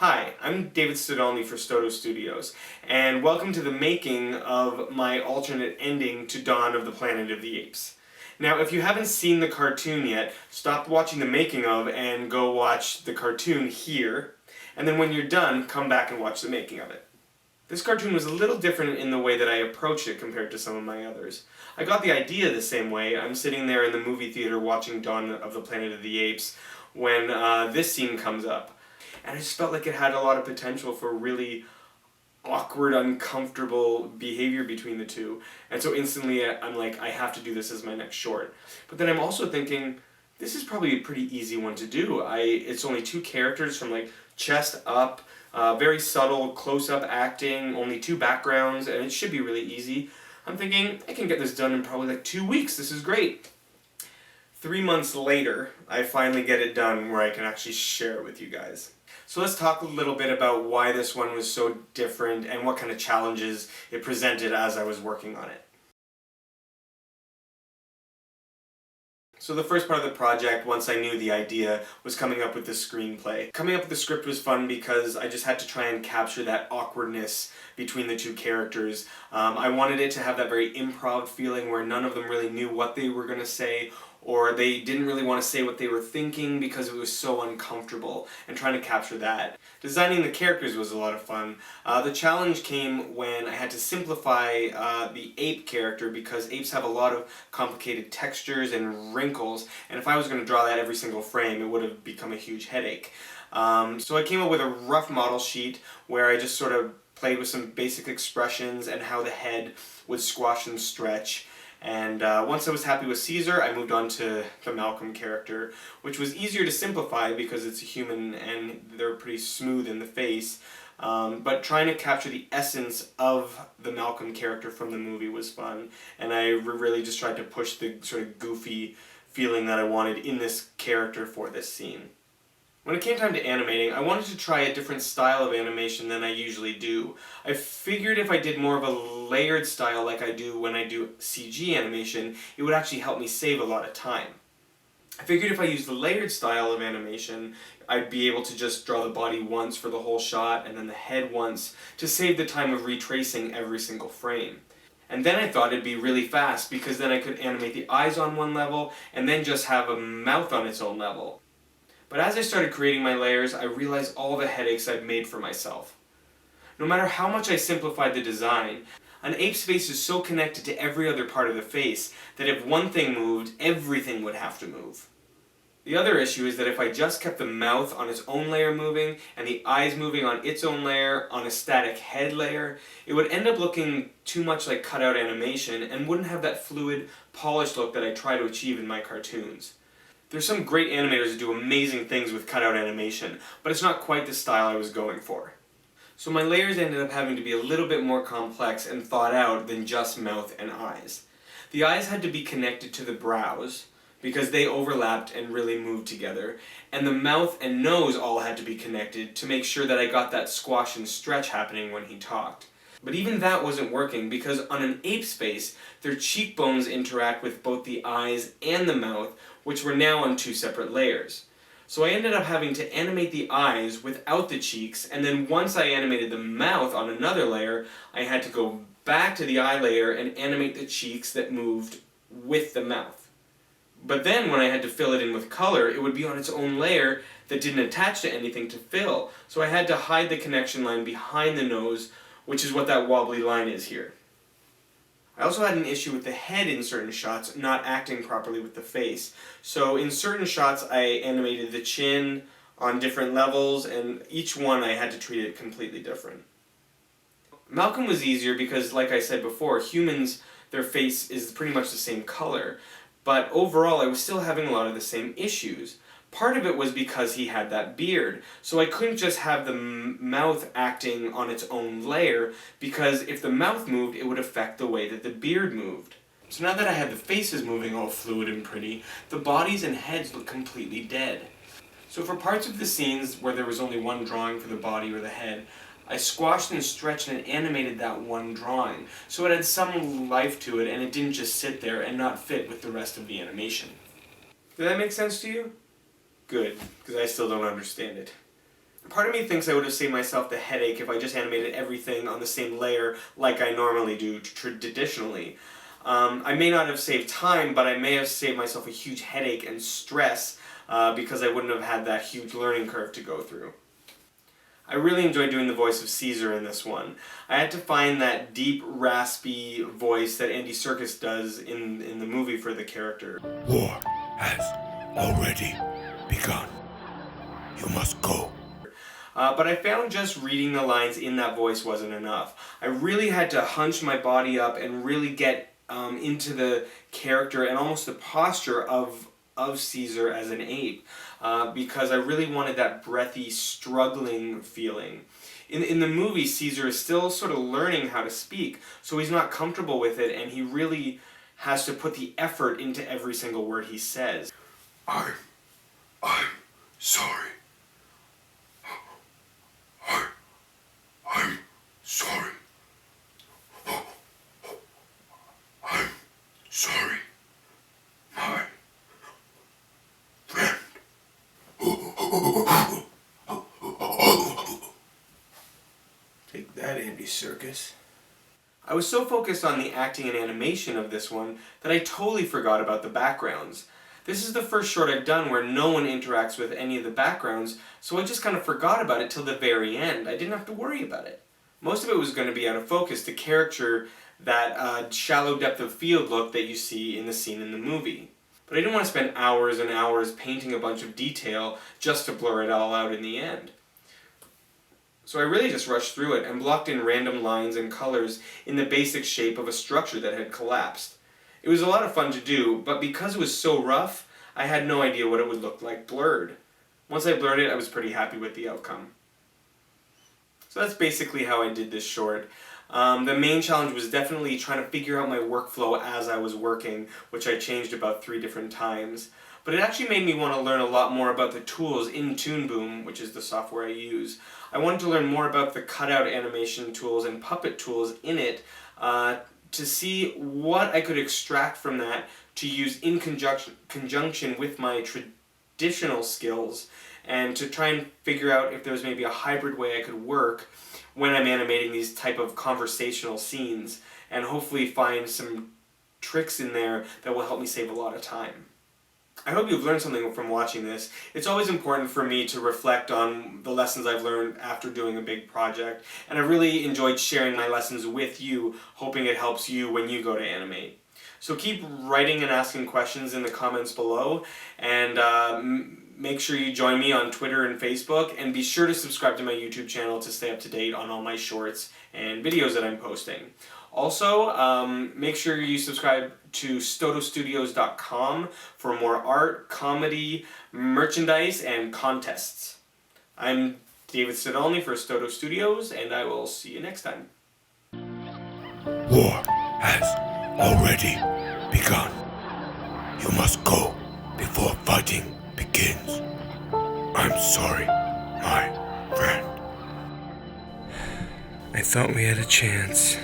Hi, I'm David Stodoe for Stodoe Studios, and welcome to the making of my alternate ending to Dawn of the Planet of the Apes. Now, if you haven't seen the cartoon yet, stop watching the making of and go watch the cartoon here, and then when you're done, come back and watch the making of it. This cartoon was a little different in the way that I approached it compared to some of my others. I got the idea the same way. I'm sitting there in the movie theater watching Dawn of the Planet of the Apes when this scene comes up. And I just felt like it had a lot of potential for really awkward, uncomfortable behavior between the two. And so instantly I'm like, I have to do this as my next short. But then I'm also thinking, this is probably a pretty easy one to do. It's only two characters from like chest up, very subtle close-up acting, only two backgrounds, and it should be really easy. I'm thinking, I can get this done in probably like 2 weeks, this is great. 3 months later, I finally get it done where I can actually share it with you guys. So let's talk a little bit about why this one was so different and what kind of challenges it presented as I was working on it. So the first part of the project, once I knew the idea, was coming up with the screenplay. Coming up with the script was fun because I just had to try and capture that awkwardness between the two characters. I wanted it to have that very improv feeling where none of them really knew what they were going to say, or they didn't really want to say what they were thinking because it was so uncomfortable, and trying to capture that. Designing the characters was a lot of fun. The challenge came when I had to simplify the ape character because apes have a lot of complicated textures and wrinkles, and if I was going to draw that every single frame, it would have become a huge headache. So I came up with a rough model sheet where I just sort of played with some basic expressions and how the head would squash and stretch. And once I was happy with Caesar, I moved on to the Malcolm character, which was easier to simplify because it's a human and they're pretty smooth in the face. But trying to capture the essence of the Malcolm character from the movie was fun, and I really just tried to push the sort of goofy feeling that I wanted in this character for this scene. When it came time to animating, I wanted to try a different style of animation than I usually do. I figured if I did more of a layered style like I do when I do CG animation, it would actually help me save a lot of time. I figured if I used the layered style of animation, I'd be able to just draw the body once for the whole shot and then the head once to save the time of retracing every single frame. And then I thought it'd be really fast because then I could animate the eyes on one level and then just have a mouth on its own level. But as I started creating my layers, I realized all the headaches I'd made for myself. No matter how much I simplified the design, an ape's face is so connected to every other part of the face that if one thing moved, everything would have to move. The other issue is that if I just kept the mouth on its own layer moving and the eyes moving on its own layer on a static head layer, it would end up looking too much like cutout animation and wouldn't have that fluid, polished look that I try to achieve in my cartoons. There's some great animators that do amazing things with cutout animation, but it's not quite the style I was going for. So my layers ended up having to be a little bit more complex and thought out than just mouth and eyes. The eyes had to be connected to the brows, because they overlapped and really moved together, and the mouth and nose all had to be connected to make sure that I got that squash and stretch happening when he talked. But even that wasn't working because on an ape's face, their cheekbones interact with both the eyes and the mouth, which were now on two separate layers. So I ended up having to animate the eyes without the cheeks, and then once I animated the mouth on another layer, I had to go back to the eye layer and animate the cheeks that moved with the mouth. But then when I had to fill it in with color, it would be on its own layer that didn't attach to anything to fill. So I had to hide the connection line behind the nose, which is what that wobbly line is here. I also had an issue with the head in certain shots not acting properly with the face. So in certain shots I animated the chin on different levels, and each one I had to treat it completely different. Malcolm was easier because, like I said before, humans, their face is pretty much the same color. But overall I was still having a lot of the same issues. Part of it was because he had that beard, so I couldn't just have the mouth acting on its own layer, because if the mouth moved, it would affect the way that the beard moved. So now that I had the faces moving all fluid and pretty, the bodies and heads looked completely dead. So for parts of the scenes where there was only one drawing for the body or the head, I squashed and stretched and animated that one drawing, so it had some life to it and it didn't just sit there and not fit with the rest of the animation. Did that make sense to you? Good, because I still don't understand it. Part of me thinks I would have saved myself the headache if I just animated everything on the same layer like I normally do traditionally. I may not have saved time, but I may have saved myself a huge headache and stress because I wouldn't have had that huge learning curve to go through. I really enjoyed doing the voice of Caesar in this one. I had to find that deep, raspy voice that Andy Serkis does in the movie for the character. War has already begun. You must go. But I found just reading the lines in that voice wasn't enough. I really had to hunch my body up and really get into the character and almost the posture of Caesar as an ape, because I really wanted that breathy, struggling feeling. In the movie, Caesar is still sort of learning how to speak, so he's not comfortable with it, and he really has to put the effort into every single word he says. I'm sorry. I'm sorry. I'm sorry. My friend. Take that, Andy Serkis. I was so focused on the acting and animation of this one that I totally forgot about the backgrounds. This is the first short I've done where no one interacts with any of the backgrounds, so I just kind of forgot about it till the very end. I didn't have to worry about it. Most of it was going to be out of focus to capture that shallow depth of field look that you see in the scene in the movie. But I didn't want to spend hours and hours painting a bunch of detail just to blur it all out in the end. So I really just rushed through it and blocked in random lines and colors in the basic shape of a structure that had collapsed. It was a lot of fun to do, but because it was so rough, I had no idea what it would look like blurred. Once I blurred it, I was pretty happy with the outcome. So that's basically how I did this short. The main challenge was definitely trying to figure out my workflow as I was working, which I changed about 3 different times. But it actually made me want to learn a lot more about the tools in Toon Boom, which is the software I use. I wanted to learn more about the cutout animation tools and puppet tools in it, to see what I could extract from that to use in conjunction with my traditional skills, and to try and figure out if there was maybe a hybrid way I could work when I'm animating these type of conversational scenes, and hopefully find some tricks in there that will help me save a lot of time. I hope you've learned something from watching this. It's always important for me to reflect on the lessons I've learned after doing a big project, and I really enjoyed sharing my lessons with you, hoping it helps you when you go to animate. So keep writing and asking questions in the comments below, and make sure you join me on Twitter and Facebook, and be sure to subscribe to my YouTube channel to stay up to date on all my shorts and videos that I'm posting. Also, make sure you subscribe to StodoeStudios.com for more art, comedy, merchandise, and contests. I'm David Stodoe for Stodoe Studios, and I will see you next time. War has already begun. You must go before fighting begins. I'm sorry, my friend. I thought we had a chance.